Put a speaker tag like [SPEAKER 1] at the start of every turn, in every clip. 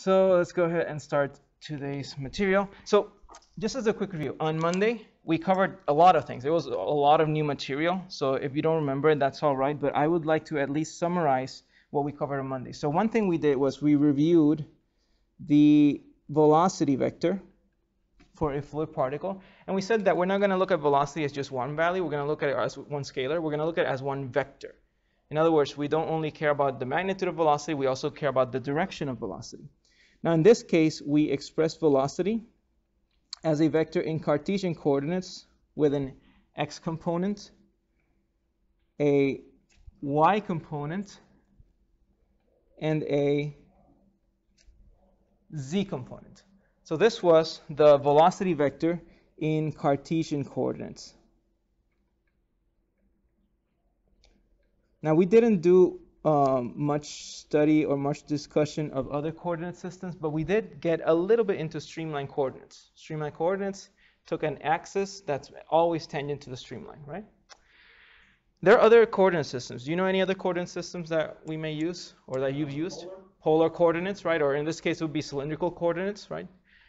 [SPEAKER 1] So let's go ahead and start today's material. So just as a quick review, on Monday, we covered a lot of things. It was a lot of new material. So if you don't remember it, that's all right. But I would like to at least summarize what we covered on Monday. So one thing we did was we reviewed the velocity vector for a fluid particle. And we said that we're not going to look at velocity as just one value. We're going to look at it as one scalar. We're going to look at it as one vector. In other words, we don't only care about the magnitude of velocity, we also care about the direction of velocity. Now in this case, we express velocity as a vector in Cartesian coordinates with an x component, a y component, and a z component. So this was the velocity vector in Cartesian coordinates. Now we didn't do much study or much discussion of other coordinate systems, but we did get a little bit into streamline coordinates. Streamline coordinates took an axis that's always tangent to the streamline, right? There are other coordinate systems. Do you know any other coordinate systems that we may use or that you've used? Polar coordinates, right? Or in this case, it would be cylindrical coordinates, right?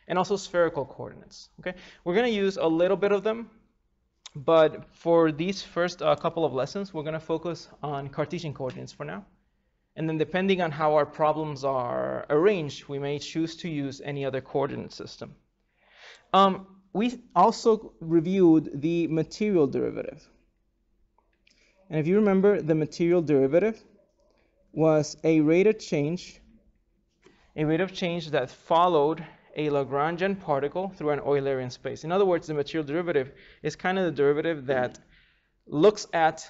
[SPEAKER 1] And also spherical coordinates, okay? We're going to use a little bit of them. But for these first couple of lessons, we're going to focus on Cartesian coordinates for now. And then depending on how our problems are arranged, we may choose to use any other coordinate system. We also reviewed the material derivative. And if you remember, the material derivative was a rate of change that followed a Lagrangian particle through an Eulerian space. In other words, the material derivative is kind of the derivative that looks at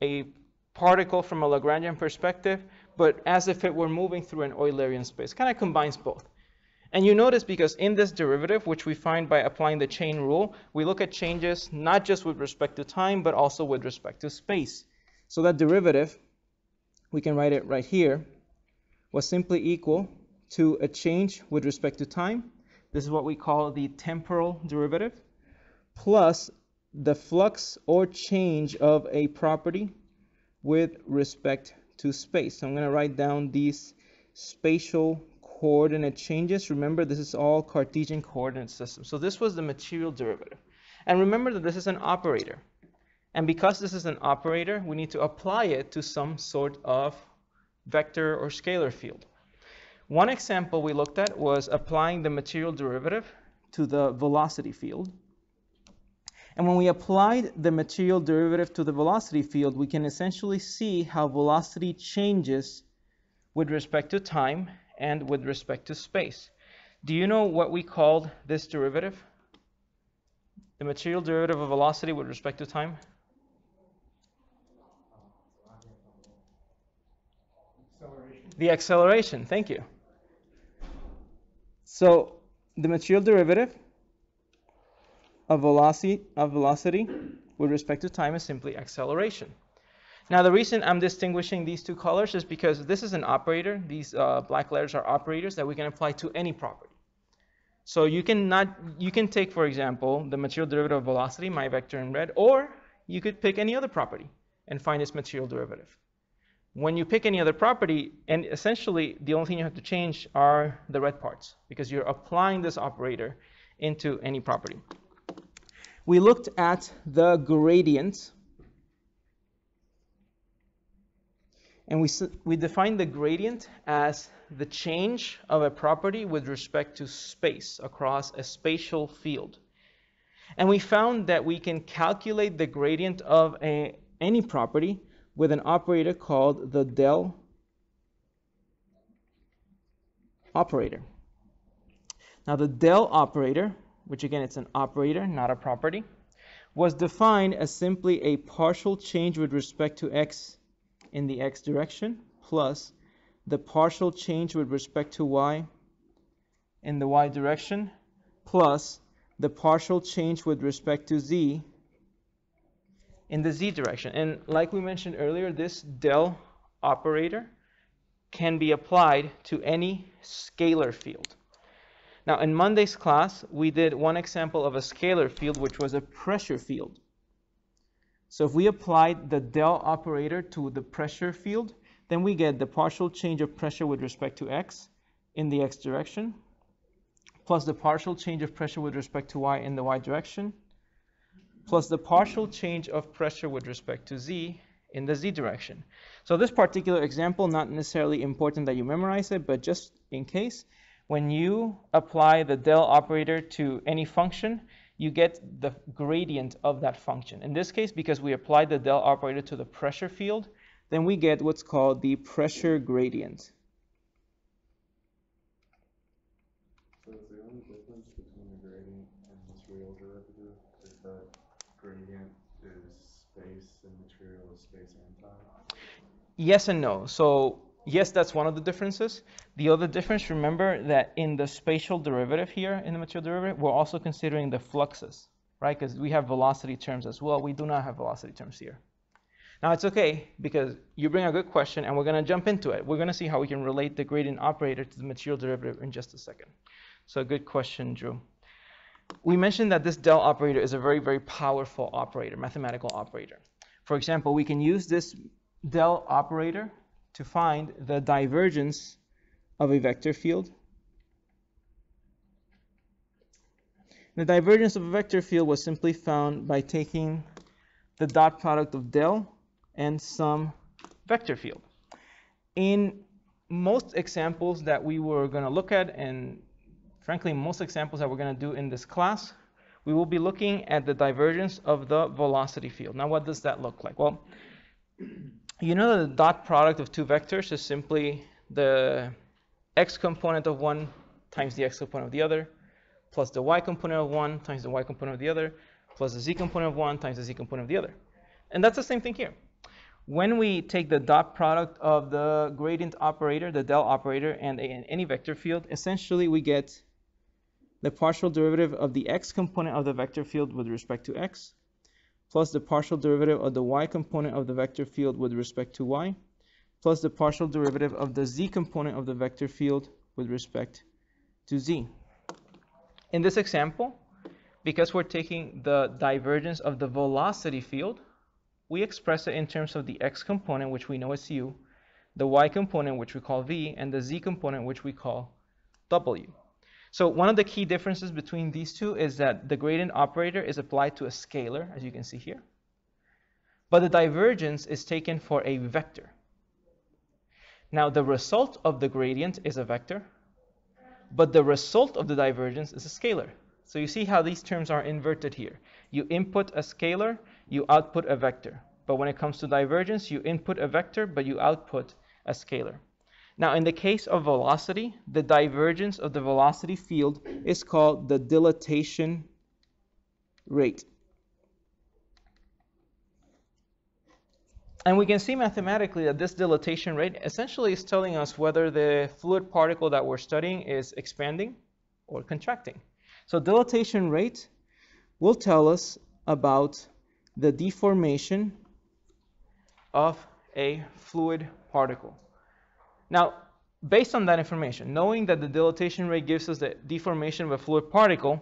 [SPEAKER 1] a particle from a Lagrangian perspective, but as if it were moving through an Eulerian space. Kind of combines both. And you notice because in this derivative, which we find by applying the chain rule, we look at changes not just with respect to time, but also with respect to space. So that derivative, we can write it right here, was simply equal to a change with respect to time. This is what we call the temporal derivative, plus the flux or change of a property with respect to space. So I'm going to write down these spatial coordinate changes. Remember, this is all Cartesian coordinate system. So this was the material derivative. And remember that this is an operator. And because this is an operator, we need to apply it to some sort of vector or scalar field. One example we looked at was applying the material derivative to the velocity field. And when we applied the material derivative to the velocity field, we can essentially see how velocity changes with respect to time and with respect to space. Do you know what we called this derivative? The material derivative of velocity with respect to time? Acceleration. The acceleration, thank you. So the material derivative of velocity with respect to time is simply acceleration. Now the reason I'm distinguishing these two colors is because this is an operator. These black letters are operators that we can apply to any property. So you can take, for example, the material derivative of velocity, my vector in red, or you could pick any other property and find its material derivative. When you pick any other property, and essentially the only thing you have to change are the red parts, because you're applying this operator into any property. We looked at the gradient, and we defined the gradient as the change of a property with respect to space across a spatial field. And we found that we can calculate the gradient of any property with an operator called the Dell operator. Now the Dell operator, which again it's an operator, not a property, was defined as simply a partial change with respect to x in the x direction plus the partial change with respect to y in the y direction plus the partial change with respect to z in the z direction. And like we mentioned earlier, this Dell operator can be applied to any scalar field. Now in Monday's class, we did one example of a scalar field, which was a pressure field. So if we applied the Dell operator to the pressure field, then we get the partial change of pressure with respect to x in the x direction, plus the partial change of pressure with respect to y in the y direction, plus the partial change of pressure with respect to z in the z direction. So this particular example, not necessarily important that you memorize it, but just in case, when you apply the Dell operator to any function, you get the gradient of that function. In this case, because we applied the Dell operator to the pressure field, then we get what's called the pressure gradient.
[SPEAKER 2] So is the only difference between the gradient and this real derivative is that gradient is space and material is space and time?
[SPEAKER 1] Yes and no. So yes, that's one of the differences. The other difference, remember that in the spatial derivative here, in the material derivative, we're also considering the fluxes, right? Because we have velocity terms as well. We do not have velocity terms here. Now it's okay, because you bring a good question, and we're going to jump into it. We're going to see how we can relate the gradient operator to the material derivative in just a second. So good question, Drew. We mentioned that this Dell operator is a very, very powerful operator, mathematical operator. For example, we can use this Dell operator to find the divergence of a vector field. The divergence of a vector field was simply found by taking the dot product of Dell and some vector field. In most examples that we were going to look at, and frankly most examples that we're going to do in this class, we will be looking at the divergence of the velocity field. Now what does that look like? Well, you know that the dot product of two vectors is simply the x component of one times the x component of the other, plus the y component of one times the y component of the other, plus the z component of one times the z component of the other. And that's the same thing here. When we take the dot product of the gradient operator, the Dell operator, and any vector field, essentially we get the partial derivative of the x component of the vector field with respect to x, plus the partial derivative of the y component of the vector field with respect to y, plus the partial derivative of the z component of the vector field with respect to z. In this example, because we're taking the divergence of the velocity field, we express it in terms of the x component, which we know is u, the y component, which we call v, and the z component, which we call w. So one of the key differences between these two is that the gradient operator is applied to a scalar, as you can see here, but the divergence is taken for a vector. Now the result of the gradient is a vector, but the result of the divergence is a scalar. So you see how these terms are inverted here. You input a scalar, you output a vector. But when it comes to divergence, you input a vector, but you output a scalar. Now in the case of velocity, the divergence of the velocity field is called the dilatation rate. And we can see mathematically that this dilatation rate essentially is telling us whether the fluid particle that we're studying is expanding or contracting. So dilatation rate will tell us about the deformation of a fluid particle. Now, based on that information, knowing that the dilatation rate gives us the deformation of a fluid particle,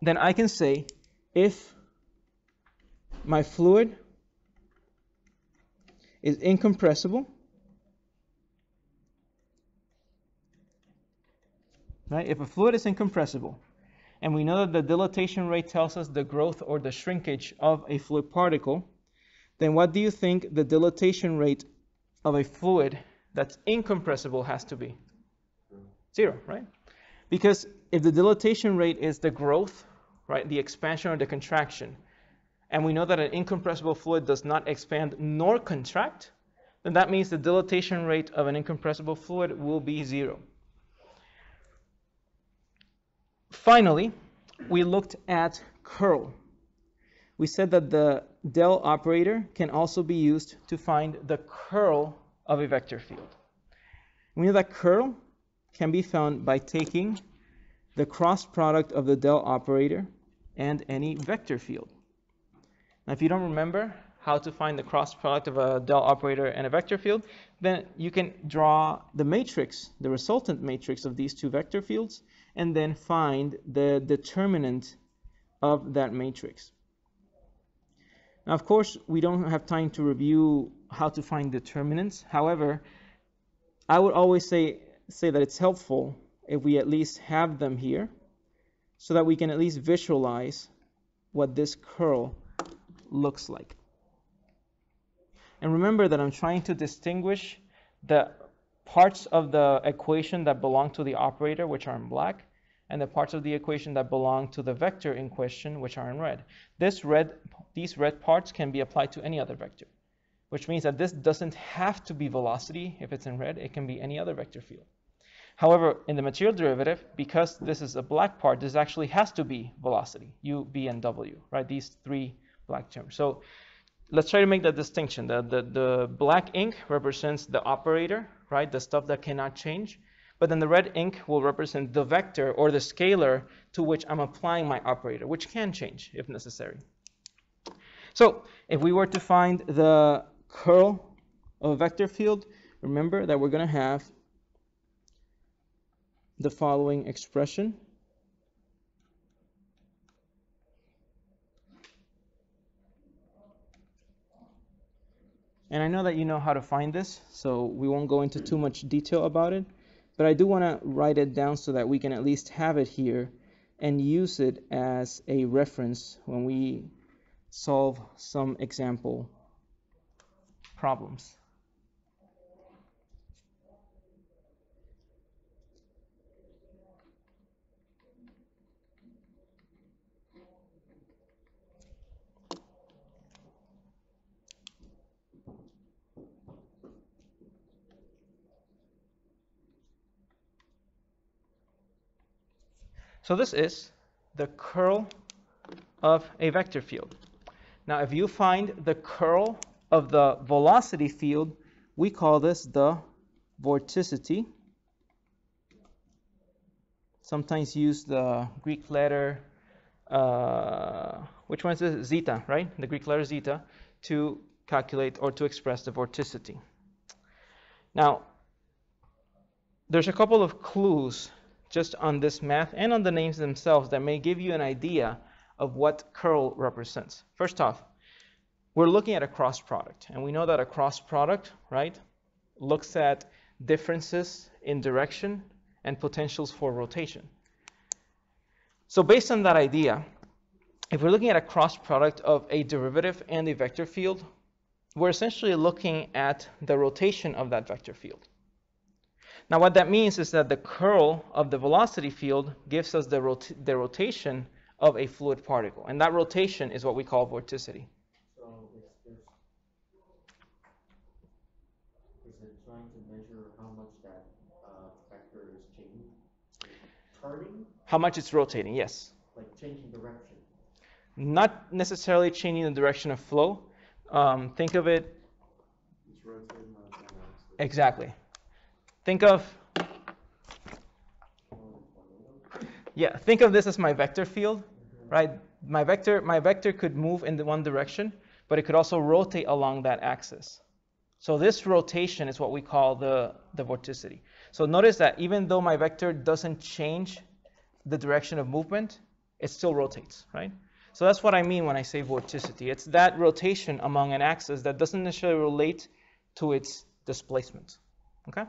[SPEAKER 1] then I can say if my fluid is incompressible, right? If a fluid is incompressible, and we know that the dilatation rate tells us the growth or the shrinkage of a fluid particle, then what do you think the dilatation rate of a fluid that's incompressible has to be? 0, right? Because if the dilatation rate is the growth, right, the expansion or the contraction, and we know that an incompressible fluid does not expand nor contract, then that means the dilatation rate of an incompressible fluid will be 0. Finally, we looked at curl. We said that the Dell operator can also be used to find the curl of a vector field. We know that curl can be found by taking the cross product of the Dell operator and any vector field. Now, if you don't remember how to find the cross product of a Dell operator and a vector field, then you can draw the matrix, the resultant matrix of these two vector fields, and then find the determinant of that matrix. Now, of course, we don't have time to review how to find determinants. However, I would always say say that it's helpful if we at least have them here so that we can at least visualize what this curl looks like. And remember that I'm trying to distinguish the parts of the equation that belong to the operator, which are in black, and the parts of the equation that belong to the vector in question, which are in red. These red parts can be applied to any other vector, which means that this doesn't have to be velocity if it's in red. It can be any other vector field. However, in the material derivative, because this is a black part, this actually has to be velocity, u, v, and w, right? These three black terms. So let's try to make that distinction. The black ink represents the operator, right? The stuff that cannot change. But then the red ink will represent the vector or the scalar to which I'm applying my operator, which can change if necessary. So if we were to find the curl of a vector field, remember that we're going to have the following expression. And I know that you know how to find this, so we won't go into too much detail about it. But I do want to write it down so that we can at least have it here and use it as a reference when we solve some example problems. So this is the curl of a vector field. Now, if you find the curl of the velocity field, we call this the vorticity. Sometimes use the Greek letter, which one is this? Zeta, right? The Greek letter zeta to calculate or to express the vorticity. Now, there's a couple of clues just on this math and on the names themselves that may give you an idea of what curl represents. First off, we're looking at a cross product, and we know that a cross product, right, looks at differences in direction and potentials for rotation. So based on that idea, if we're looking at a cross product of a derivative and a vector field, we're essentially looking at the rotation of that vector field. Now, what that means is that the curl of the velocity field gives us the rotation of a fluid particle, and that rotation is what we call vorticity.
[SPEAKER 3] So is it trying to measure how much that vector is changing? Turning?
[SPEAKER 1] How much it's rotating, yes.
[SPEAKER 3] Like changing direction?
[SPEAKER 1] Not necessarily changing the direction of flow. Think of it.
[SPEAKER 2] It's rotating on its own axis.
[SPEAKER 1] Exactly. Think of this as my vector field, right? My vector could move in the one direction, but it could also rotate along that axis. So this rotation is what we call the vorticity. So notice that even though my vector doesn't change the direction of movement, it still rotates, right? So that's what I mean when I say vorticity. It's that rotation among an axis that doesn't necessarily relate to its displacement. Okay?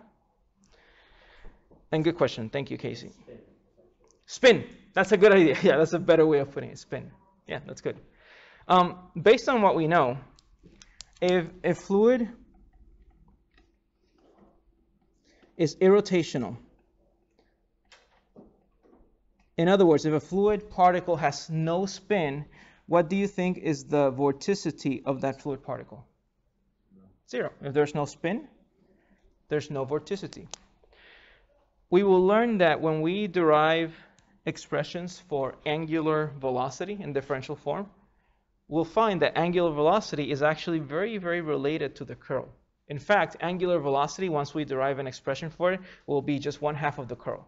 [SPEAKER 1] And good question. Thank you, Casey. Spin. That's a good idea. Yeah, that's a better way of putting it. Spin. Yeah, that's good. Based on what we know, if a fluid is irrotational, in other words, if a fluid particle has no spin, what do you think is the vorticity of that fluid particle? 0. If there's no spin, there's no vorticity. We will learn that when we derive expressions for angular velocity in differential form, we'll find that angular velocity is actually very, very related to the curl. In fact, angular velocity, once we derive an expression for it, will be just 1/2 of the curl.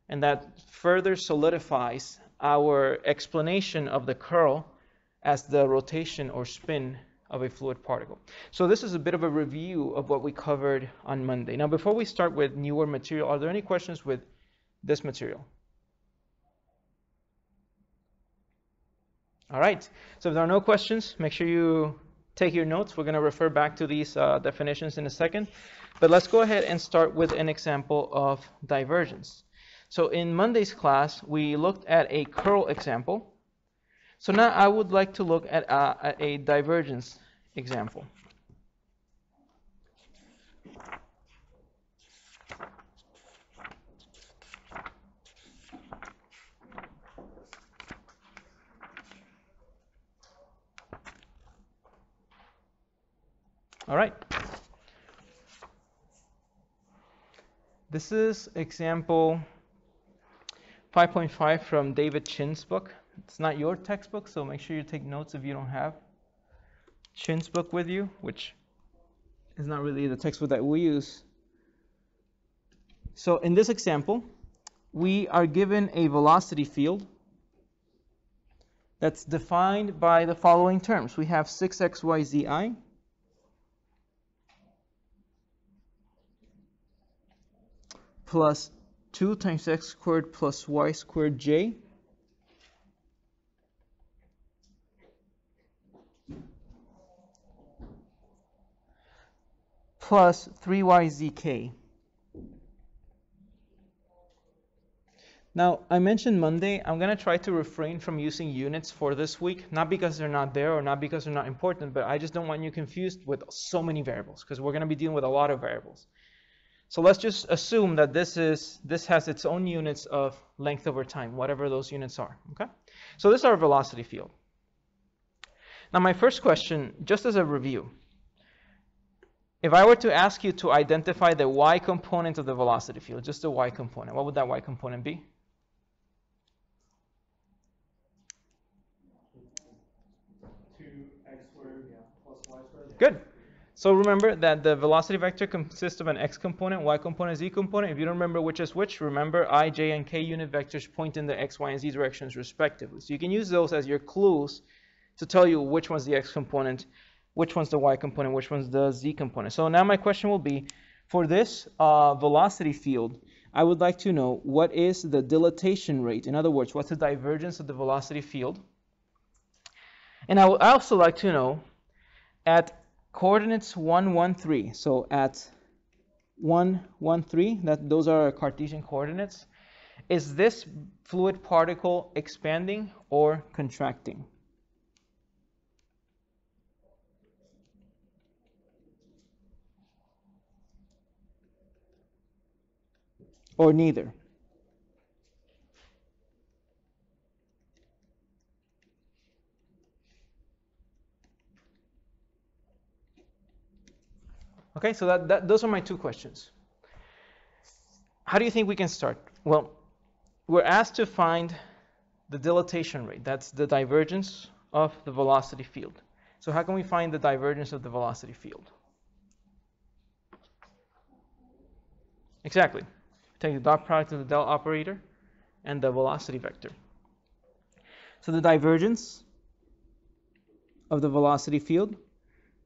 [SPEAKER 1] And that further solidifies our explanation of the curl as the rotation or spin of a fluid particle. So this is a bit of a review of what we covered on Monday. Now, before we start with newer material, are there any questions with this material? All right. So if there are no questions, make sure you take your notes. We're going to refer back to these definitions in a second. But let's go ahead and start with an example of divergence. So in Monday's class, we looked at a curl example. So now I would like to look at a divergence example. All right. This is example 5.5 from David Chin's book. It's not your textbook, so make sure you take notes if you don't have Chin's book with you, which is not really the textbook that we use. So in this example, we are given a velocity field that's defined by the following terms. We have 6xyzi plus 2 times x squared plus y squared j plus 3yzk. Now, I mentioned Monday, I'm going to try to refrain from using units for this week, not because they're not there or not because they're not important, but I just don't want you confused with so many variables, because we're going to be dealing with a lot of variables. So let's just assume that this has its own units of length over time, whatever those units are, okay? So this is our velocity field. Now my first question, just as a review, if I were to ask you to identify the y component of the velocity field, just the y component, what would that y component be? Good. So remember that the velocity vector consists of an x component, y component, z component. If you don't remember which is which, remember I, j, and k unit vectors point in the x, y, and z directions respectively. So you can use those as your clues to tell you which one's the x component, which one's the y component, which one's the z component. So now my question will be, for this velocity field, I would like to know what is the dilatation rate. In other words, what's the divergence of the velocity field? And I would also like to know at coordinates 1, 1, 3. So at 1, 1, 3, those are our Cartesian coordinates. Is this fluid particle expanding or contracting? Or neither? Okay, so those are my two questions. How do you think we can start? Well, we're asked to find the dilatation rate. That's the divergence of the velocity field. So how can we find the divergence of the velocity field? Exactly. Take the dot product of the Dell operator and the velocity vector. So the divergence of the velocity field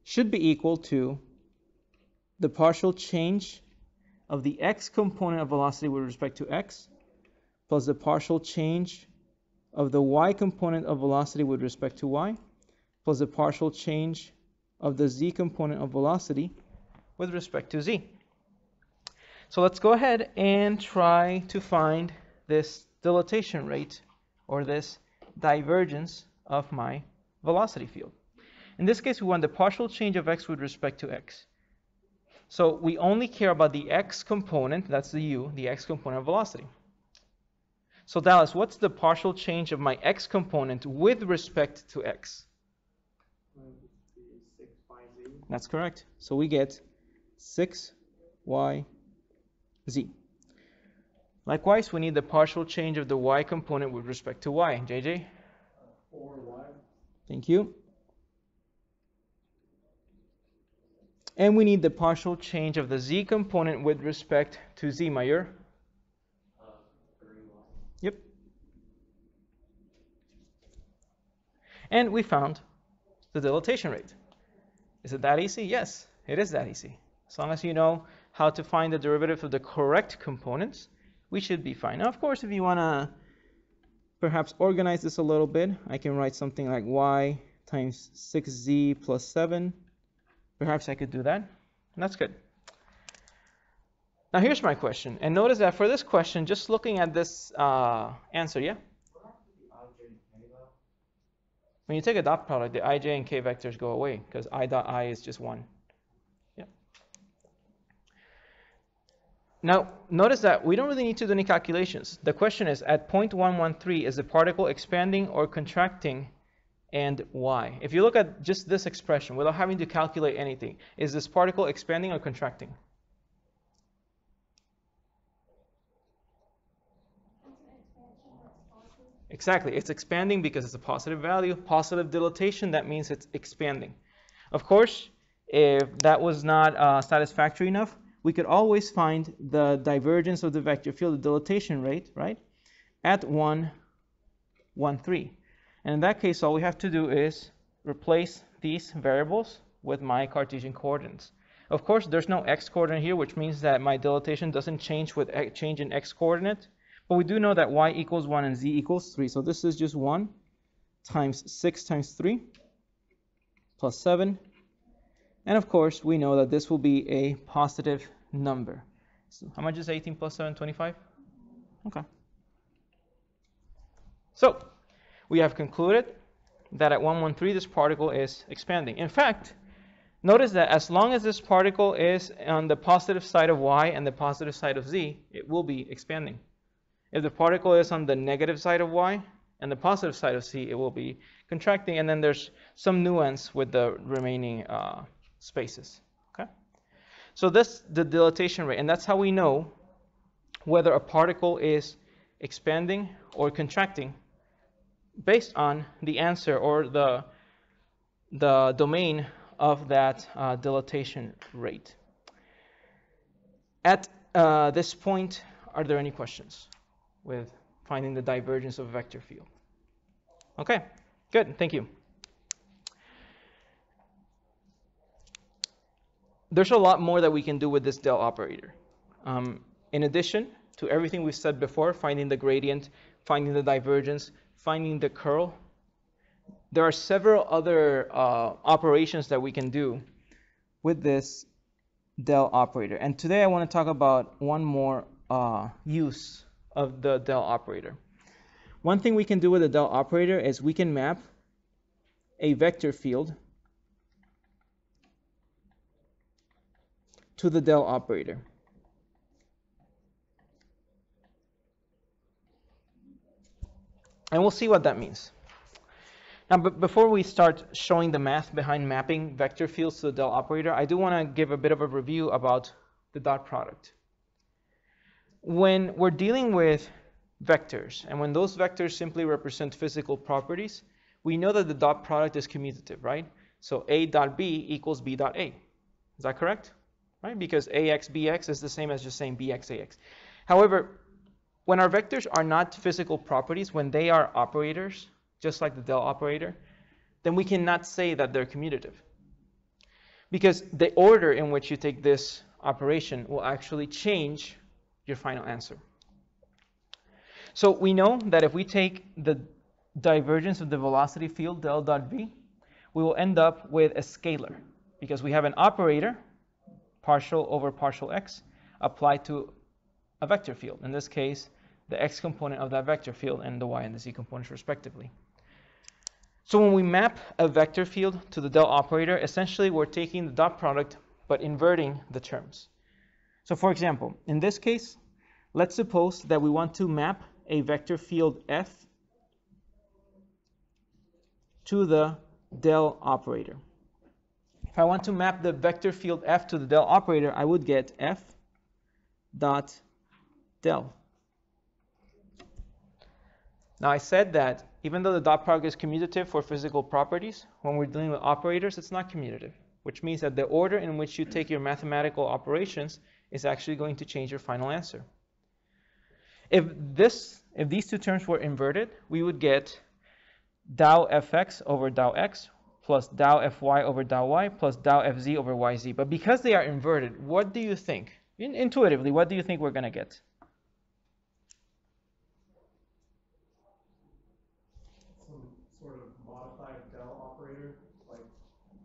[SPEAKER 1] should be equal to the partial change of the x component of velocity with respect to x plus the partial change of the y component of velocity with respect to y plus the partial change of the z component of velocity with respect to z. So let's go ahead and try to find this dilatation rate or this divergence of my velocity field. In this case, we want the partial change of x with respect to x. So we only care about the x component, that's the u, the x component of velocity. So Dallas, what's the partial change of my x component with respect to x?
[SPEAKER 3] 6yz.
[SPEAKER 1] That's correct. So we get 6yz. Likewise, we need the partial change of the y component with respect to y. JJ?
[SPEAKER 3] 4y.
[SPEAKER 1] Thank you. And we need the partial change of the z component with respect to z, Mayur.
[SPEAKER 3] 3y.
[SPEAKER 1] Yep. And we found the dilatation rate. Is it that easy? Yes, it is that easy. As long as you know how to find the derivative of the correct components, we should be fine. Now, of course, if you want to perhaps organize this a little bit, I can write something like y times 6z plus 7. Perhaps I could do that. And that's good. Now here's my question, and notice that for this question, just looking at this answer, yeah? When you take a dot product, the ij and k vectors go away because I dot I is just one. Yeah. Now notice that we don't really need to do any calculations. The question is, at 0.113, is the particle expanding or contracting, and why? If you look at just this expression without having to calculate anything, is this particle expanding or contracting? Exactly, it's expanding because it's a positive value. Positive dilatation, that means it's expanding. Of course, if that was not satisfactory enough, we could always find the divergence of the vector field, the dilatation rate, right, at 1, 1, 3. And in that case, all we have to do is replace these variables with my Cartesian coordinates. Of course, there's no x coordinate here, which means that my dilatation doesn't change with change in x coordinate. But we do know that y equals 1 and z equals 3. So this is just 1 times 6 times 3 plus 7. And of course, we know that this will be a positive number. So how much is 18 plus 7? 25? Okay. So we have concluded that at 113, this particle is expanding. In fact, notice that as long as this particle is on the positive side of y and the positive side of z, it will be expanding. If the particle is on the negative side of y and the positive side of z, it will be contracting. And then there's some nuance with the remaining spaces. Okay. So this the dilatation rate, and that's how we know whether a particle is expanding or contracting based on the answer or the domain of that dilatation rate. At this point, are there any questions with finding the divergence of a vector field? Okay, good, thank you. There's a lot more that we can do with this Dell operator. In addition to everything we've said before, finding the gradient, finding the divergence, finding the curl, there are several other operations that we can do with this Dell operator. And today I want to talk about one more use of the Dell operator. One thing we can do with the Dell operator is we can map a vector field to the Dell operator. And we'll see what that means. Now, before we start showing the math behind mapping vector fields to the Dell operator, I do want to give a bit of a review about the dot product. When we're dealing with vectors, and when those vectors simply represent physical properties, we know that the dot product is commutative, right? So A dot B equals B dot A. Is that correct? Right? Because AX BX is the same as just saying BX AX. However, when our vectors are not physical properties, when they are operators, just like the Dell operator, then we cannot say that they're commutative. Because the order in which you take this operation will actually change your final answer. So we know that if we take the divergence of the velocity field, del dot v, we will end up with a scalar, because we have an operator, partial over partial x, applied to a vector field. In this case, the x component of that vector field and the y and the z components respectively. So when we map a vector field to the Dell operator, essentially we're taking the dot product but inverting the terms. So for example, in this case, let's suppose that we want to map a vector field f to the Dell operator. If I want to map the vector field f to the Dell operator, I would get f dot Dell. Now I said that even though the dot product is commutative for physical properties, when we're dealing with operators, it's not commutative, which means that the order in which you take your mathematical operations is actually going to change your final answer. If these two terms were inverted, we would get dow fx over dow x plus dow fy over dow y plus dow fz over yz. But because they are inverted, what do you think? Intuitively, what do you think we're going to get?
[SPEAKER 2] Some sort of modified Dell operator, like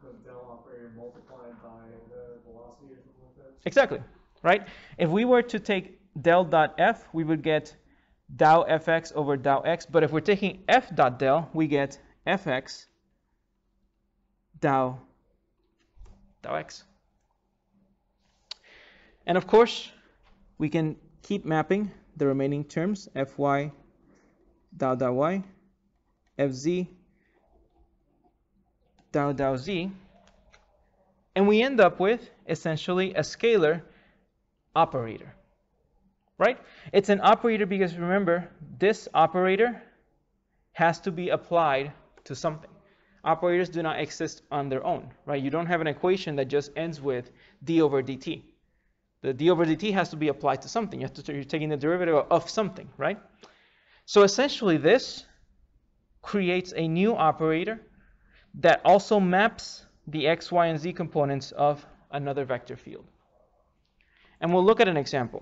[SPEAKER 2] the Dell operator multiplied by the velocity or something like that?
[SPEAKER 1] Exactly. right? If we were to take del dot f, we would get dow fx over dow x. But if we're taking f dot del, we get fx dow x. And of course, we can keep mapping the remaining terms, fy dow y, fz dow z, and we end up with essentially a scalar operator, right? It's an operator because remember, this operator has to be applied to something. Operators do not exist on their own, right? You don't have an equation that just ends with d over dt. The d over dt has to be applied to something. You're taking the derivative of something, right? So essentially this creates a new operator that also maps the x, y, and z components of another vector field. And we'll look at an example.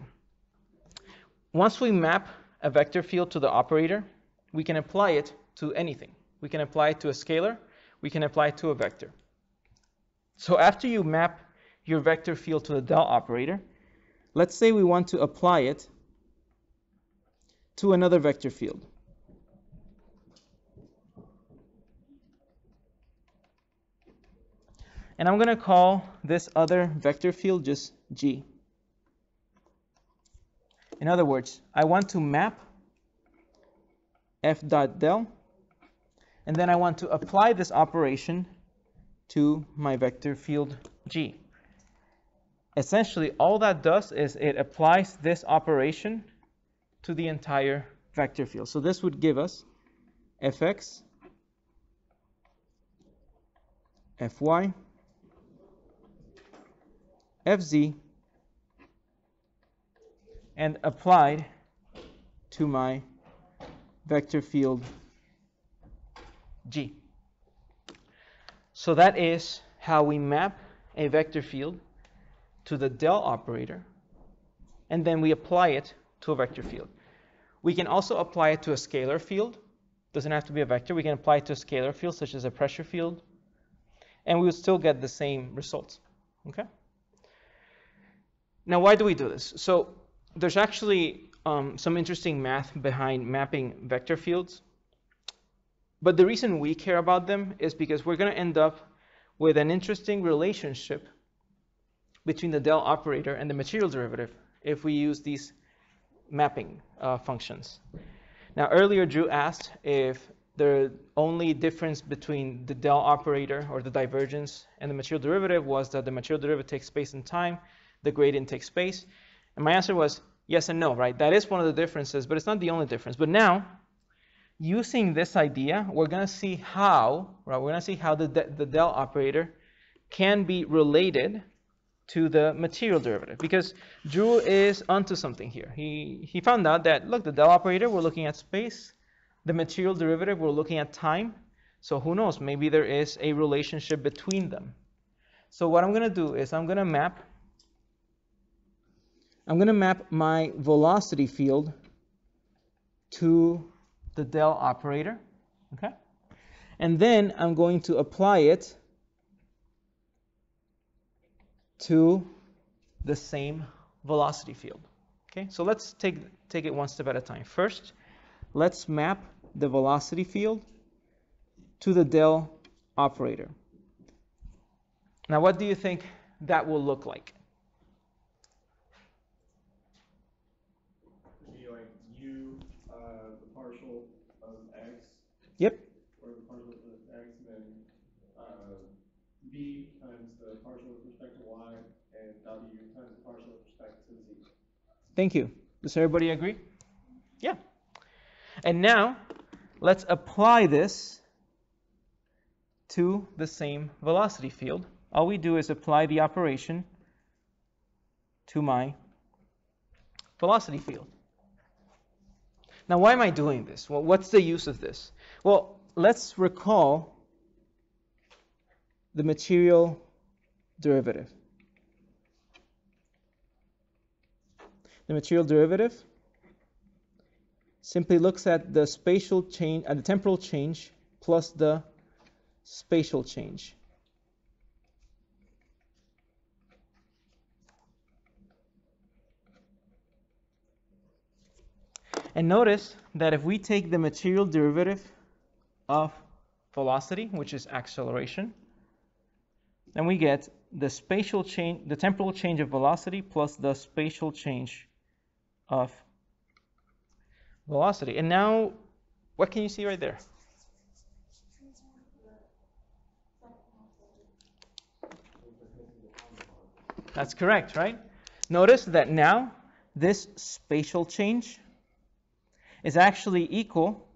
[SPEAKER 1] Once we map a vector field to the operator, we can apply it to anything. We can apply it to a scalar. We can apply it to a vector. So after you map your vector field to the del operator, let's say we want to apply it to another vector field. And I'm going to call this other vector field just G. In other words, I want to map f dot del, and then I want to apply this operation to my vector field G. Essentially, all that does is it applies this operation to the entire vector field. So this would give us fx, fy, fz, and applied to my vector field G. So that is how we map a vector field to the del operator, and then we apply it to a vector field. We can also apply it to a scalar field. Doesn't have to be a vector. We can apply it to a scalar field, such as a pressure field, and we will still get the same results. Okay? Now, why do we do this? So there's actually some interesting math behind mapping vector fields. But the reason we care about them is because we're going to end up with an interesting relationship between the del operator and the material derivative if we use these mapping functions. Now, earlier Drew asked if the only difference between the del operator or the divergence and the material derivative was that the material derivative takes space and time, the gradient takes space. And my answer was yes and no, right? That is one of the differences, but it's not the only difference. But now, using this idea, we're going to see how, right? We're going to see how the del operator can be related to the material derivative, because Drew is onto something here. He found out that, look, the del operator, we're looking at space. The material derivative, we're looking at time. So who knows? Maybe there is a relationship between them. So what I'm going to do is I'm going to map my velocity field to the del operator, okay? And then I'm going to apply it to the same velocity field, okay? So let's take it one step at a time. First, let's map the velocity field to the del operator. Now, what do you think that will look like? Yep.
[SPEAKER 2] Or the partial with x, then v times the partial with respect to y, and w times the partial with respect to z.
[SPEAKER 1] Thank you. Does everybody agree? Yeah. And now, let's apply this to the same velocity field. All we do is apply the operation to my velocity field. Now, why am I doing this? Well, what's the use of this? Well, let's recall the material derivative. The material derivative simply looks at the spatial change, at the temporal change plus the spatial change. And notice that if we take the material derivative of velocity, which is acceleration, then we get the spatial change, the temporal change of velocity plus the spatial change of velocity. And now, what can you see right there? That's correct, right? Notice that now this spatial change is actually equal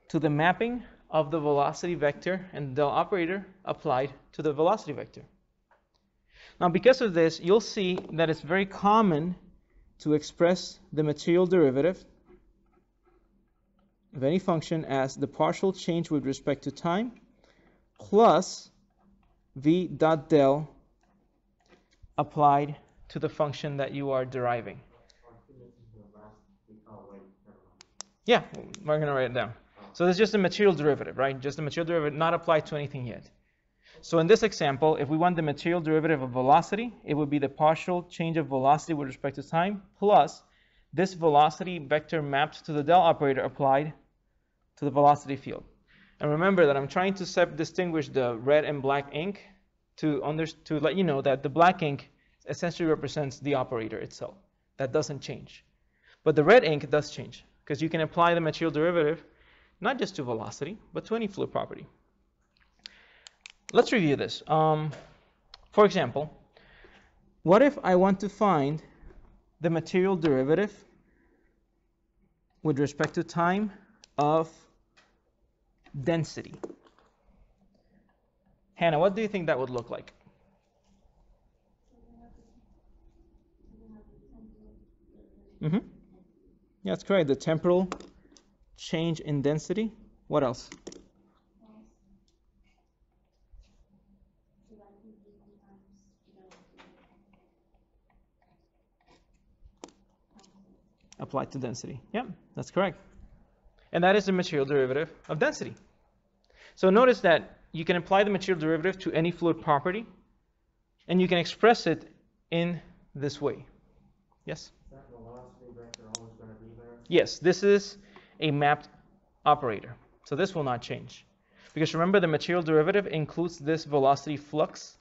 [SPEAKER 1] to the mapping of the velocity vector and the Dell operator applied to the velocity vector. Now, because of this, you'll see that it's very common to express the material derivative of any function as the partial change with respect to time plus v dot del applied to the function that you are deriving. Yeah, we're going to write it down. So this is just a material derivative, right? Just a material derivative, not applied to anything yet. So in this example, if we want the material derivative of velocity, it would be the partial change of velocity with respect to time plus this velocity vector mapped to the Dell operator applied to the velocity field. And remember that I'm trying to distinguish the red and black ink to let you know that the black ink essentially represents the operator itself. That doesn't change. But the red ink does change because you can apply the material derivative not just to velocity, but to any fluid property. Let's review this. For example, what if I want to find the material derivative with respect to time of density? Hannah, what do you think that would look like? Yeah, that's correct. The temporal change in density. What else? Applied to density. Yeah, that's correct. And that is the material derivative of density. So notice that you can apply the material derivative to any fluid property, and you can express it in this way. Yes?
[SPEAKER 3] Is that velocity vector always going to be there?
[SPEAKER 1] Yes, this is a mapped operator. So this will not change. Because remember, the material derivative includes this velocity flux,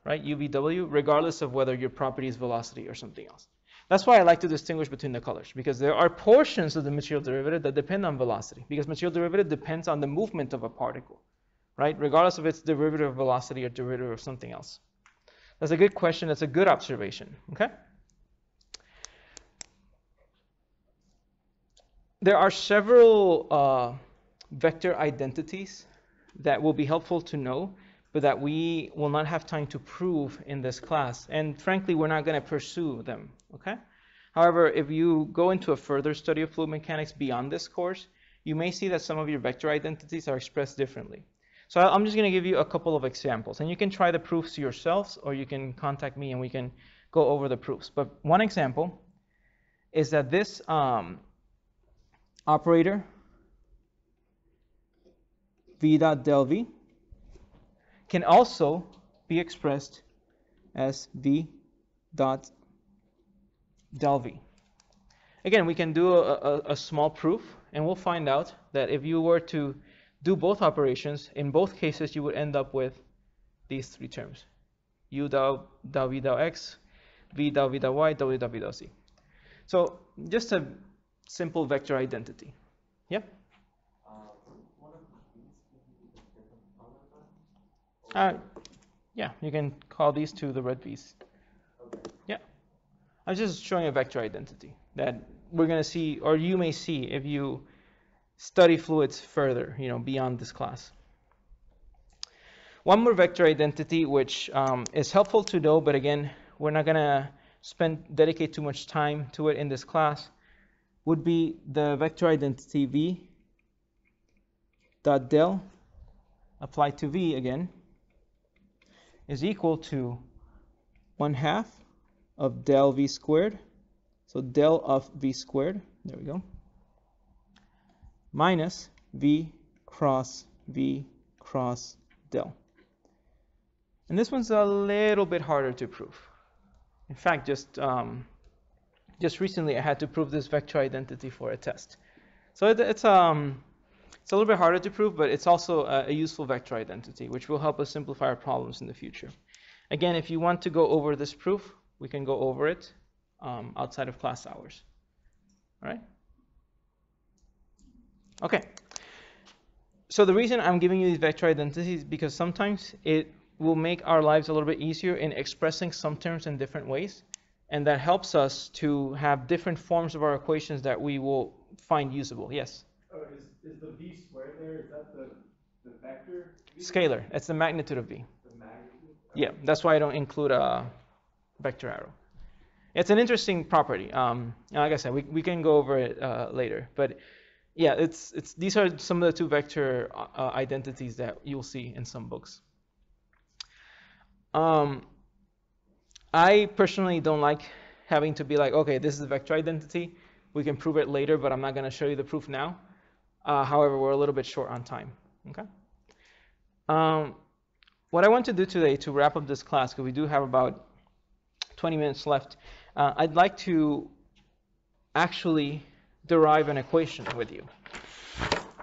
[SPEAKER 1] right, UVW, regardless of whether your property is velocity or something else. That's why I like to distinguish between the colors, because there are portions of the material derivative that depend on velocity, because material derivative depends on the movement of a particle, right, regardless of its derivative of velocity or derivative of something else. That's a good question. That's a good observation, okay? There are several vector identities that will be helpful to know, but that we will not have time to prove in this class. And frankly, we're not going to pursue them, okay? However, if you go into a further study of fluid mechanics beyond this course, you may see that some of your vector identities are expressed differently. So I'm just going to give you a couple of examples, and you can try the proofs yourselves, or you can contact me and we can go over the proofs. But one example is that this operator, v dot del v, can also be expressed as v dot del v. Again, we can do a small proof, and we'll find out that if you were to do both operations, in both cases you would end up with these three terms: u del v del x, v del v del y, w del v del z. So just a simple vector identity. Yep. Yeah, you can call these two the red v's.
[SPEAKER 3] Okay.
[SPEAKER 1] Yeah. I'm just showing a vector identity that we're going to see, or you may see if you study fluids further, beyond this class. One more vector identity, which is helpful to know, but again, we're not going to dedicate too much time to it in this class, would be the vector identity v dot del applied to v again is equal to 1/2 of del v squared, so del of v squared, there we go, minus v cross del. And this one's a little bit harder to prove. In fact, just just recently I had to prove this vector identity for a test. So it's a little bit harder to prove, but it's also a useful vector identity, which will help us simplify our problems in the future. Again, if you want to go over this proof, we can go over it outside of class hours. All right? Okay. So the reason I'm giving you these vector identities is because sometimes it will make our lives a little bit easier in expressing some terms in different ways. And that helps us to have different forms of our equations that we will find usable. Yes?
[SPEAKER 2] Oh, is the v squared there, is that the vector?
[SPEAKER 1] Scalar. It's the magnitude of v.
[SPEAKER 2] The magnitude?
[SPEAKER 1] Yeah, that's why I don't include a vector arrow. It's an interesting property. Like I said, we can go over it later. But yeah, these are some of the two vector identities that you'll see in some books. I personally don't like having to be like, okay, this is a vector identity. We can prove it later, but I'm not going to show you the proof now. However, we're a little bit short on time. Okay. What I want to do today to wrap up this class, because we do have about 20 minutes left, I'd like to actually derive an equation with you.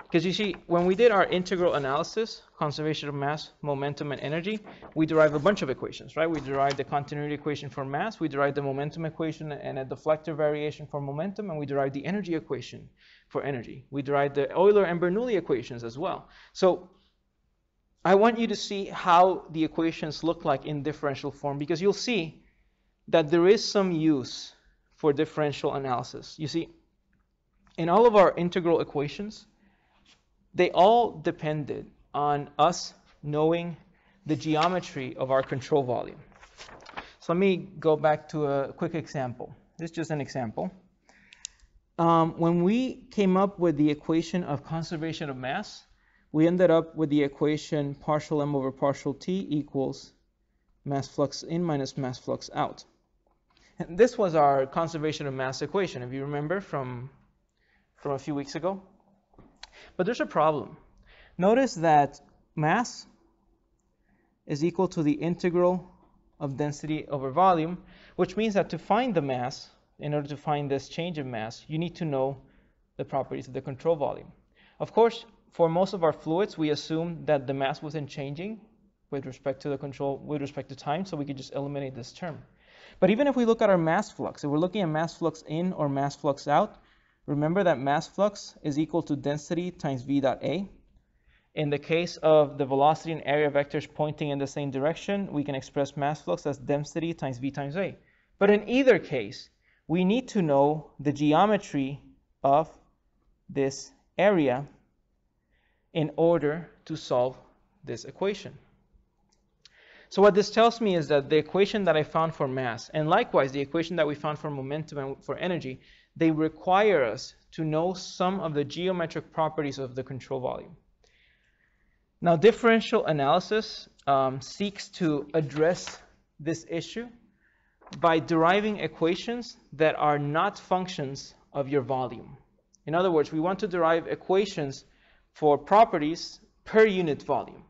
[SPEAKER 1] Because you see, when we did our integral analysis, conservation of mass, momentum, and energy, we derived a bunch of equations, right? We derived the continuity equation for mass, we derived the momentum equation and a deflector variation for momentum, and we derived the energy equation for energy. We derived the Euler and Bernoulli equations as well. So I want you to see how the equations look like in differential form, because you'll see that there is some use for differential analysis. You see, in all of our integral equations, they all depended on us knowing the geometry of our control volume. So let me go back to a quick example. This is just an example. When we came up with the equation of conservation of mass, we ended up with the equation partial m over partial t equals mass flux in minus mass flux out. And this was our conservation of mass equation, if you remember from a few weeks ago. But there's a problem. Notice that mass is equal to the integral of density over volume, which means that to find the mass, in order to find this change of mass, you need to know the properties of the control volume. Of course, for most of our fluids, we assume that the mass wasn't changing with respect to the control, with respect to time, so we could just eliminate this term. But even if we look at our mass flux, if we're looking at mass flux in or mass flux out, remember that mass flux is equal to density times v dot A. In the case of the velocity and area vectors pointing in the same direction, we can express mass flux as density times v times A. But in either case, we need to know the geometry of this area in order to solve this equation. So what this tells me is that the equation that I found for mass, and likewise the equation that we found for momentum and for energy, they require us to know some of the geometric properties of the control volume. Now, differential analysis seeks to address this issue by deriving equations that are not functions of your volume. In other words, we want to derive equations for properties per unit volume.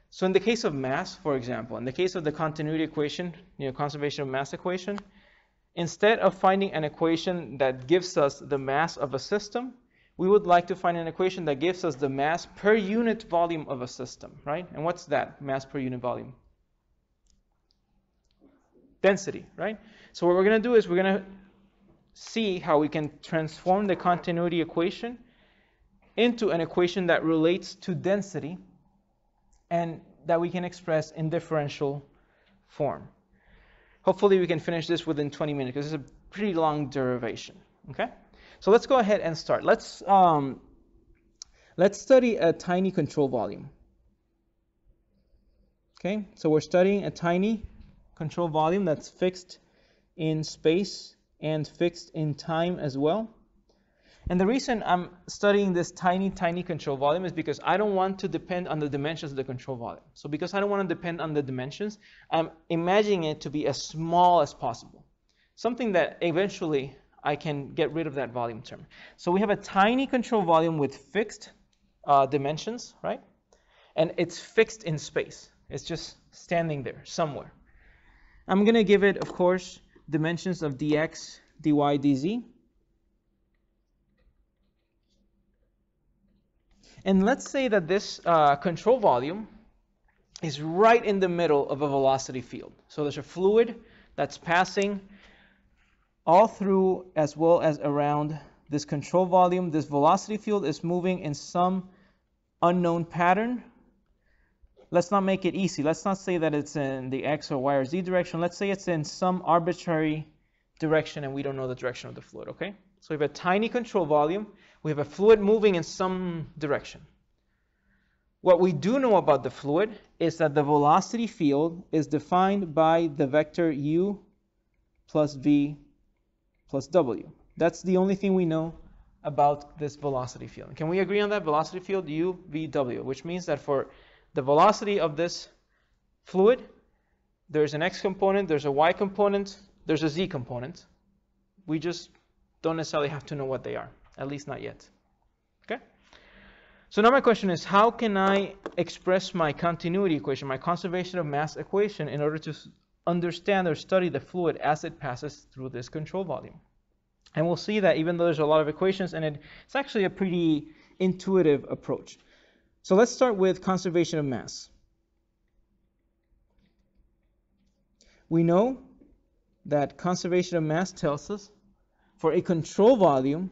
[SPEAKER 1] So in the case of mass, for example, in the case of the continuity equation, conservation of mass equation, instead of finding an equation that gives us the mass of a system, we would like to find an equation that gives us the mass per unit volume of a system, right? And what's that, mass per unit volume? Density, right? So what we're going to do is we're going to see how we can transform the continuity equation into an equation that relates to density and that we can express in differential form. Hopefully we can finish this within 20 minutes because it's a pretty long derivation. Okay? So let's go ahead and start. Let's study a tiny control volume. Okay? So we're studying a tiny control volume that's fixed in space and fixed in time as well. And the reason I'm studying this tiny control volume is because I don't want to depend on the dimensions of the control volume. So because I don't want to depend on the dimensions, I'm imagining it to be as small as possible. Something that eventually I can get rid of that volume term. So we have a tiny control volume with fixed dimensions, right? And it's fixed in space. It's just standing there somewhere. I'm going to give it, of course, dimensions of dx, dy, dz. And let's say that this control volume is right in the middle of a velocity field. So there's a fluid that's passing all through as well as around this control volume. This velocity field is moving in some unknown pattern. Let's not make it easy. Let's not say that it's in the x or y or z direction. Let's say it's in some arbitrary direction and we don't know the direction of the fluid, okay? So we have a tiny control volume. We have a fluid moving in some direction. What we do know about the fluid is that the velocity field is defined by the vector u plus v plus w. That's the only thing we know about this velocity field. Can we agree on that? Velocity field u, v, w, which means that for the velocity of this fluid, there's an x component, there's a y component, there's a z component. We just don't necessarily have to know what they are, at least not yet. Okay? So now my question is, how can I express my continuity equation, my conservation of mass equation, in order to understand or study the fluid as it passes through this control volume? And we'll see that even though there's a lot of equations in it, it's actually a pretty intuitive approach. So let's start with conservation of mass. We know that conservation of mass tells us for a control volume,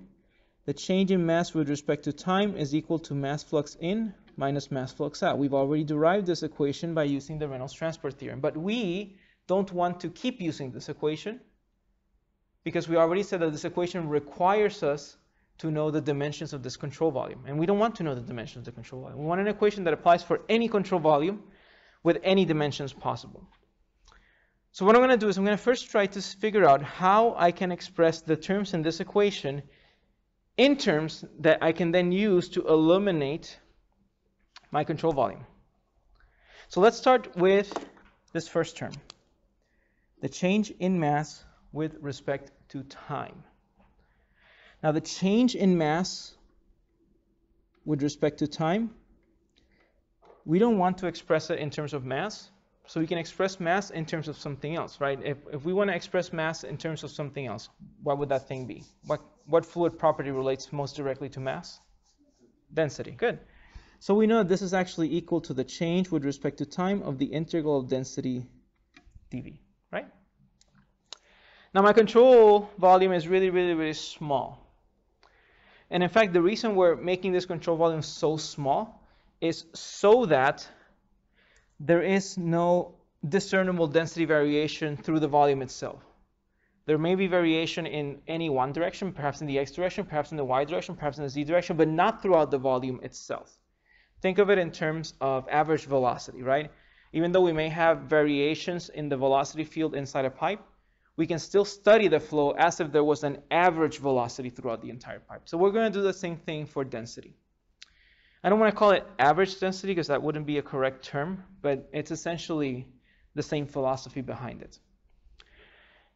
[SPEAKER 1] the change in mass with respect to time is equal to mass flux in minus mass flux out. We've already derived this equation by using the Reynolds transport theorem, but we don't want to keep using this equation because we already said that this equation requires us to know the dimensions of this control volume, and we don't want to know the dimensions of the control volume. We want an equation that applies for any control volume with any dimensions possible. So what I'm going to do is I'm going to first try to figure out how I can express the terms in this equation in terms that I can then use to eliminate my control volume. So let's start with this first term, the change in mass with respect to time. Now the change in mass with respect to time, we don't want to express it in terms of mass, so we can express mass in terms of something else, right? If we want to express mass in terms of something else, what would that thing be? What fluid property relates most directly to mass? Density. Good. So we know that this is actually equal to the change with respect to time of the integral of density dV, right? Now my control volume is really, really, really small. And in fact, the reason we're making this control volume so small is so that there is no discernible density variation through the volume itself. There may be variation in any one direction, perhaps in the x direction, perhaps in the y direction, perhaps in the z direction, but not throughout the volume itself. Think of it in terms of average velocity, right? Even though we may have variations in the velocity field inside a pipe, we can still study the flow as if there was an average velocity throughout the entire pipe. So we're going to do the same thing for density. I don't want to call it average density because that wouldn't be a correct term, but it's essentially the same philosophy behind it.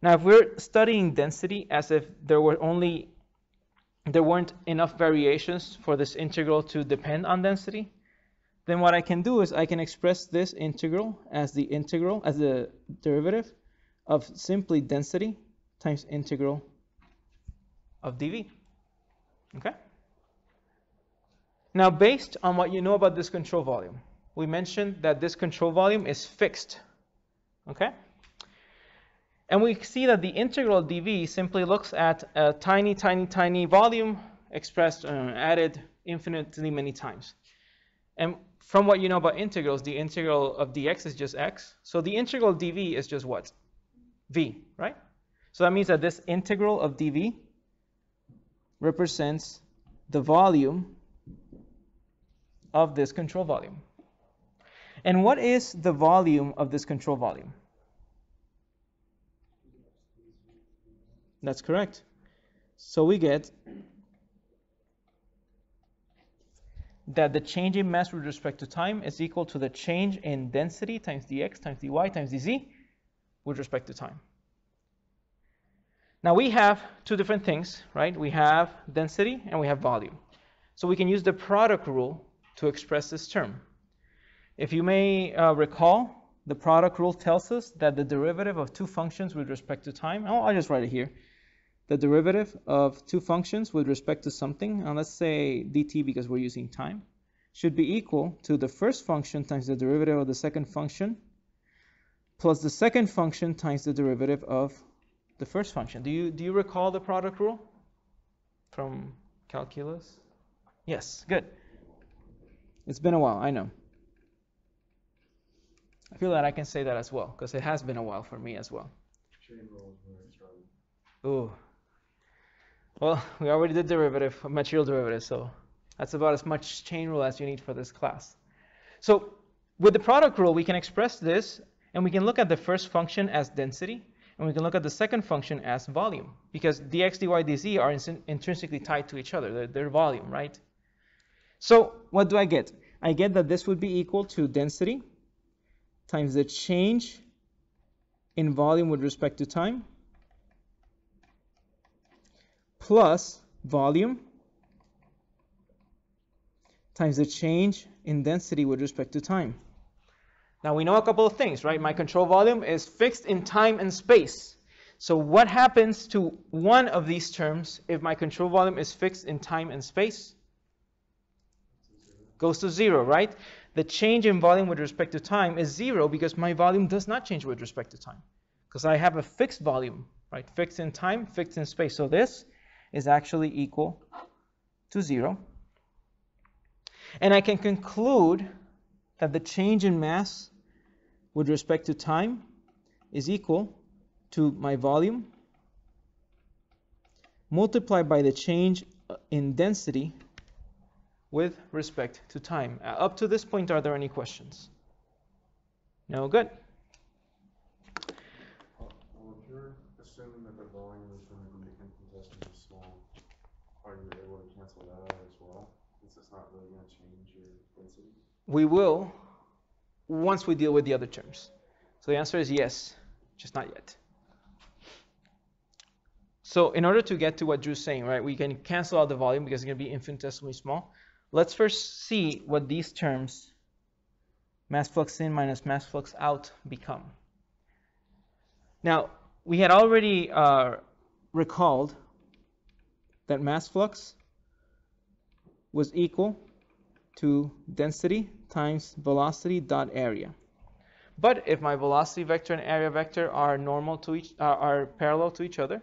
[SPEAKER 1] Now, if we're studying density as if there weren't enough variations for this integral to depend on density, then what I can do is I can express this integral as the derivative of simply density times integral of dV. Okay? Now, based on what you know about this control volume, we mentioned that this control volume is fixed. Okay? And we see that the integral of dV simply looks at a tiny, tiny, tiny volume expressed, added infinitely many times. And from what you know about integrals, the integral of dx is just x. So the integral of dV is just what? V, right? So that means that this integral of dV represents the volume of this control volume. And what is the volume of this control volume? That's correct. So we get that the change in mass with respect to time is equal to the change in density times dx times dy times dz with respect to time. Now we have two different things, right? We have density and we have volume. So we can use the product rule to express this term. If you may recall, the product rule tells us that the derivative of two functions with respect to time, I'll just write it here. The derivative of two functions with respect to something, and let's say dt because we're using time, should be equal to the first function times the derivative of the second function plus the second function times the derivative of the first function. Do you recall the product rule from calculus? Yes, good. It's been a while, I know. I feel that I can say that as well, because it has been a while for me as well.
[SPEAKER 2] Chain rules where I started.
[SPEAKER 1] Ooh. Well, we already did derivative, material derivative, so that's about as much chain rule as you need for this class. So with the product rule, we can express this, and we can look at the first function as density, and we can look at the second function as volume, because dx, dy, dz are intrinsically tied to each other. They're volume, right? So what do I get? I get that this would be equal to density times the change in volume with respect to time plus volume times the change in density with respect to time. Now we know a couple of things, right? My control volume is fixed in time and space. So what happens to one of these terms if my control volume is fixed in time and space? Goes to 0, right? The change in volume with respect to time is 0 because my volume does not change with respect to time, because I have a fixed volume, right? Fixed in time, fixed in space. So this is actually equal to 0. And I can conclude that the change in mass with respect to time is equal to my volume multiplied by the change in density with respect to time. Up to this point, are there any questions? No? Good.
[SPEAKER 2] Well, if you're assuming that the volume is going to be infinitesimally small, are you able to cancel that out as well? Since it's not really going to change your density?
[SPEAKER 1] We will once we deal with the other terms. So the answer is yes, just not yet. So in order to get to what Drew's saying, right, we can cancel out the volume because it's going to be infinitesimally small. Let's first see what these terms, mass flux in minus mass flux out, become. Now, we had already recalled that mass flux was equal to density times velocity dot area. But if my velocity vector and area vector are parallel to each other,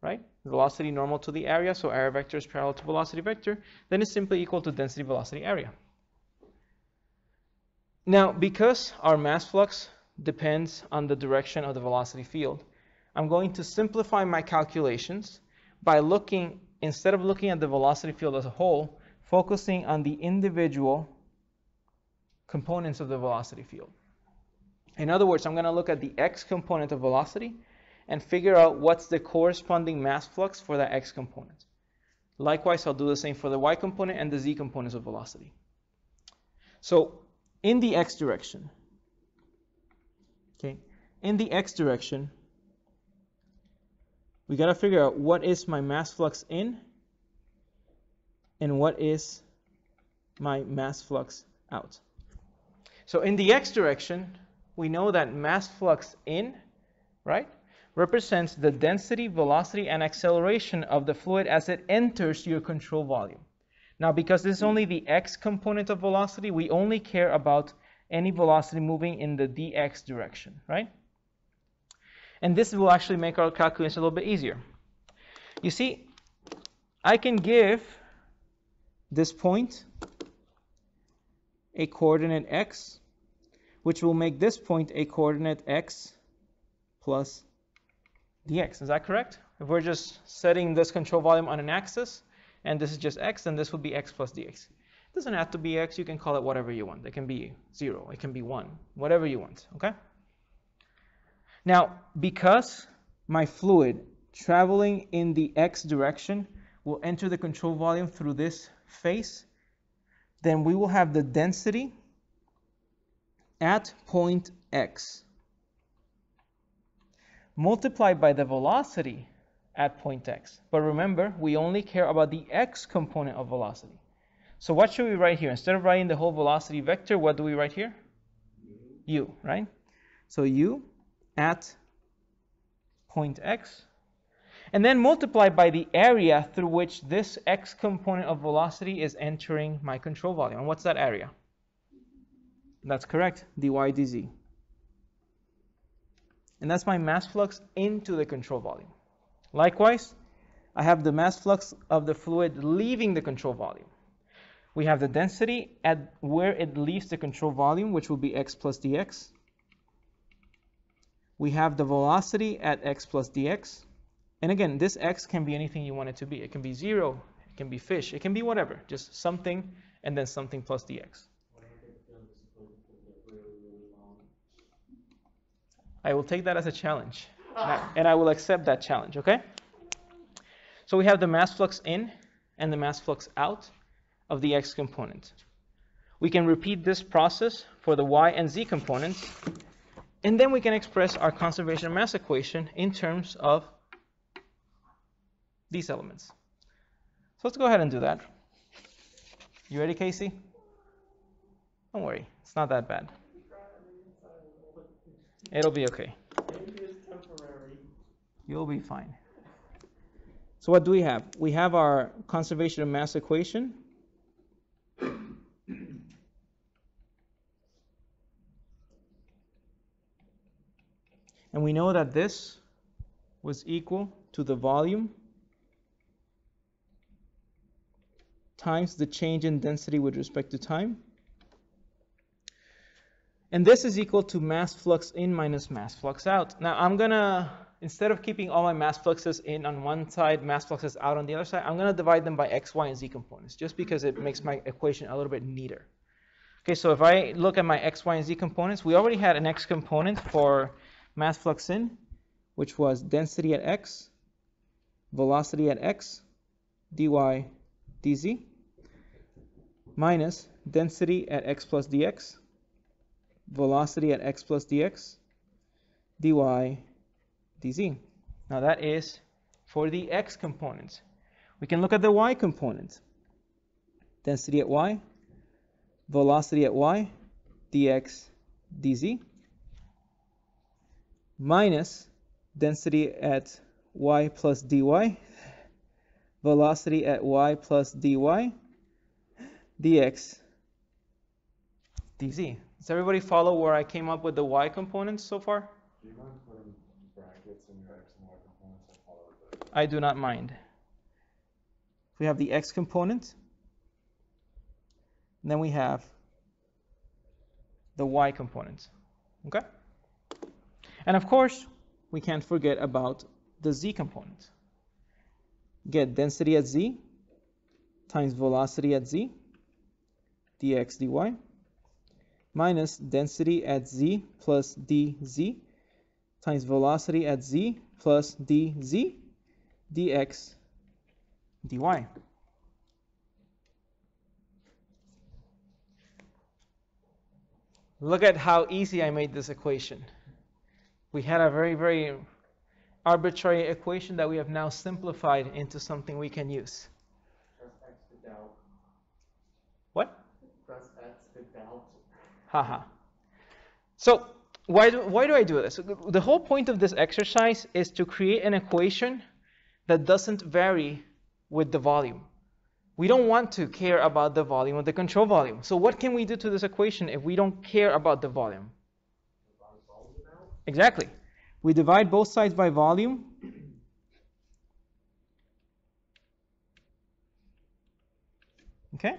[SPEAKER 1] right? Velocity normal to the area, so area vector is parallel to velocity vector, then it's simply equal to density velocity area. Now, because our mass flux depends on the direction of the velocity field, I'm going to simplify my calculations by looking, instead of looking at the velocity field as a whole, focusing on the individual components of the velocity field. In other words, I'm going to look at the x component of velocity and figure out what's the corresponding mass flux for that x component. Likewise, I'll do the same for the y component and the z components of velocity. So in the x direction, we got to figure out what is my mass flux in and what is my mass flux out. So in the x direction, we know that mass flux in, right, represents the density, velocity, and acceleration of the fluid as it enters your control volume. Now, because this is only the x component of velocity, we only care about any velocity moving in the dx direction, right? And this will actually make our calculation a little bit easier. You see, I can give this point a coordinate x, which will make this point a coordinate x plus dx. Is that correct? If we're just setting this control volume on an axis, and this is just x, then this would be x plus dx. It doesn't have to be x. You can call it whatever you want. It can be 0. It can be 1. Whatever you want, okay? Now, because my fluid traveling in the x direction will enter the control volume through this face, then we will have the density at point x multiplied by the velocity at point x. But remember, we only care about the x component of velocity. So what should we write here? Instead of writing the whole velocity vector, what do we write here? U, right? So u at point x, and then multiply by the area through which this x component of velocity is entering my control volume. And what's that area? That's correct, dy dz. And that's my mass flux into the control volume. Likewise, I have the mass flux of the fluid leaving the control volume. We have the density at where it leaves the control volume, which will be x plus dx. We have the velocity at x plus dx. And again, this x can be anything you want it to be. It can be 0, it can be fish, it can be whatever. Just something and then something plus dx. I will take that as a challenge. And I will accept that challenge, okay? So we have the mass flux in and the mass flux out of the x component. We can repeat this process for the y and z components, and then we can express our conservation of mass equation in terms of these elements. So let's go ahead and do that. You ready, Casey? Don't worry, it's not that bad. It'll be okay.
[SPEAKER 3] Maybe it's temporary.
[SPEAKER 1] You'll be fine. So what do we have? We have our conservation of mass equation. And we know that this was equal to the volume times the change in density with respect to time. And this is equal to mass flux in minus mass flux out. Now I'm going to, instead of keeping all my mass fluxes in on one side, mass fluxes out on the other side, I'm going to divide them by x, y, and z components, just because it makes my equation a little bit neater. Okay, so if I look at my x, y, and z components, we already had an x component for mass flux in, which was density at x, velocity at x, dy dz, minus density at x plus dx, velocity at x plus dx, dy dz. Now that is for the x components. We can look at the y component. Density at y, velocity at y, dx dz, minus density at y plus dy, velocity at y plus dy, dx dz. Does everybody follow where I came up with the y components so far?
[SPEAKER 2] Do you mind putting brackets in your x and y components? I follow that.
[SPEAKER 1] I do not mind. We have the x component, and then we have the y component. Okay? And of course, we can't forget about the z component. Get density at z times velocity at z, dx dy, minus density at z plus dz times velocity at z plus dz, dx dy. Look at how easy I made this equation. We had a very, very arbitrary equation that we have now simplified into something we can use.
[SPEAKER 3] Press X to doubt.
[SPEAKER 1] What?
[SPEAKER 3] Press X to doubt.
[SPEAKER 1] Haha. So why do I do this? The whole point of this exercise is to create an equation that doesn't vary with the volume. We don't want to care about the volume of the control volume. So what can we do to this equation if we don't care about the volume? Exactly. We divide both sides by volume. Okay?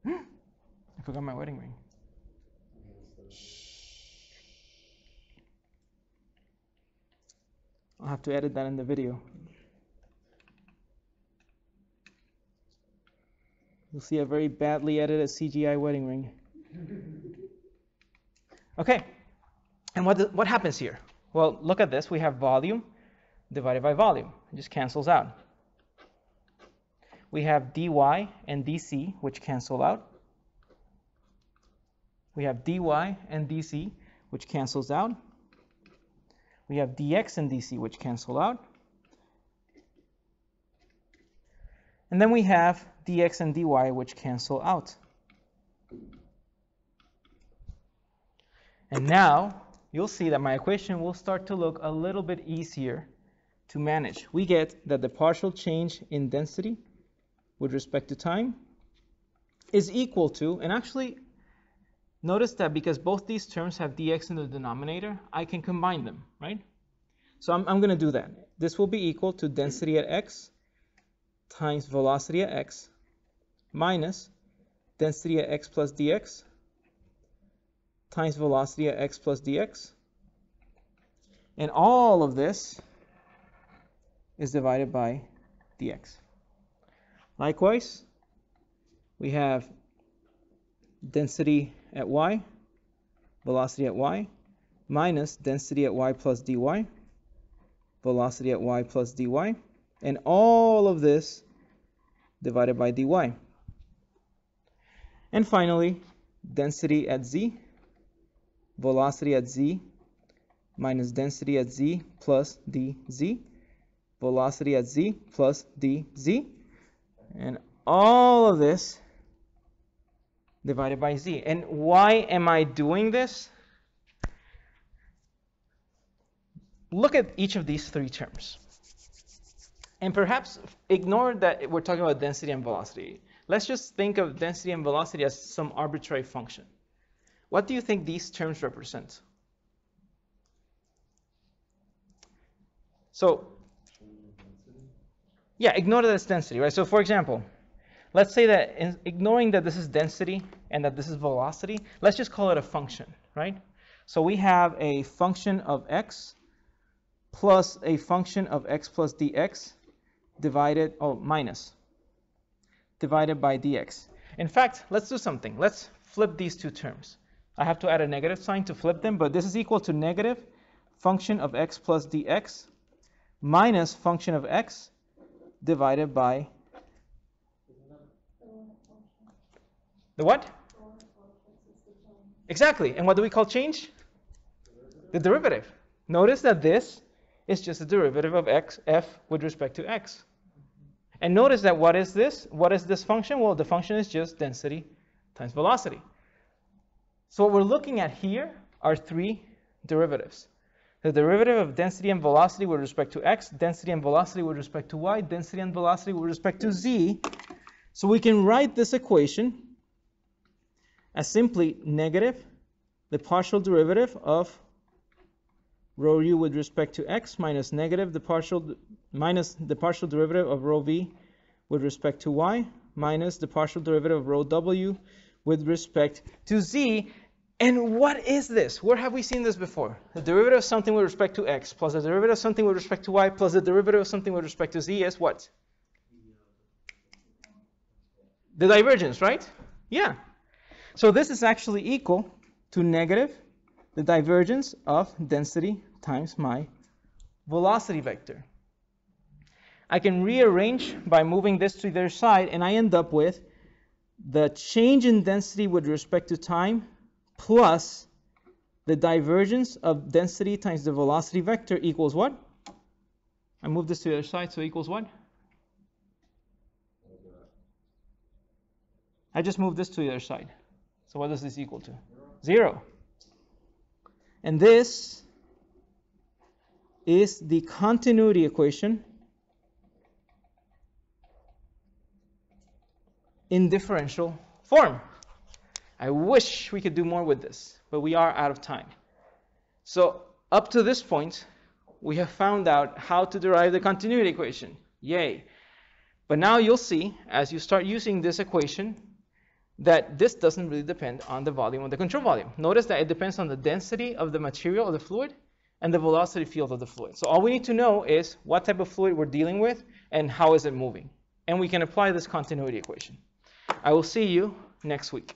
[SPEAKER 1] I forgot my wedding ring. I'll have to edit that in the video. You'll see a very badly edited CGI wedding ring. Okay, and what happens here? Well, look at this. We have volume divided by volume. It just cancels out. We have dy and dc, which cancel out. We have dy and dc, which cancels out. We have dx and dc, which cancel out. And then we have dx and dy, which cancel out. And now you'll see that my equation will start to look a little bit easier to manage. We get that the partial change in density with respect to time is equal to, and actually notice that because both these terms have dx in the denominator, I can combine them, right? So I'm going to do that. This will be equal to density at x times velocity at x minus density at x plus dx times velocity at x plus dx. And all of this is divided by dx. Likewise, we have density at y, velocity at y, minus density at y plus dy, velocity at y plus dy, and all of this divided by dy. And finally, density at z, velocity at z, minus density at z plus dz, velocity at z plus dz, and all of this divided by z. And why am I doing this? Look at each of these three terms. And perhaps ignore that we're talking about density and velocity. Let's just think of density and velocity as some arbitrary function. What do you think these terms represent? So, yeah, ignore that it's density, right? So for example, let's say that ignoring that this is density and that this is velocity, let's just call it a function, right? So we have a function of x plus a function of x plus dx divided by dx. In fact, let's do something. Let's flip these two terms. I have to add a negative sign to flip them, but this is equal to negative function of x plus dx minus function of x divided by the what? Exactly. And what do we call change? The derivative. Notice that this is just a derivative of f with respect to x. And notice that what is this? What is this function? Well, the function is just density times velocity. So what we're looking at here are three derivatives. The derivative of density and velocity with respect to x, density and velocity with respect to y, density and velocity with respect to z. So we can write this equation as simply negative the partial derivative of rho u with respect to x minus negative the partial derivative of rho v with respect to y minus the partial derivative of rho w with respect to z. And what is this? Where have we seen this before? The derivative of something with respect to x plus the derivative of something with respect to y plus the derivative of something with respect to z is what? The divergence, right? Yeah. So this is actually equal to negative the divergence of density times my velocity vector. I can rearrange by moving this to either side, and I end up with the change in density with respect to time plus the divergence of density times the velocity vector equals what? I move this to the other side, so equals what? I just moved this to the other side. So what does this equal to? 0. And this is the continuity equation in differential form. I wish we could do more with this, but we are out of time. So up to this point, we have found out how to derive the continuity equation. Yay. But now you'll see, as you start using this equation, that this doesn't really depend on the volume of the control volume. Notice that it depends on the density of the material of the fluid and the velocity field of the fluid. So all we need to know is what type of fluid we're dealing with and how is it moving. And we can apply this continuity equation. I will see you next week.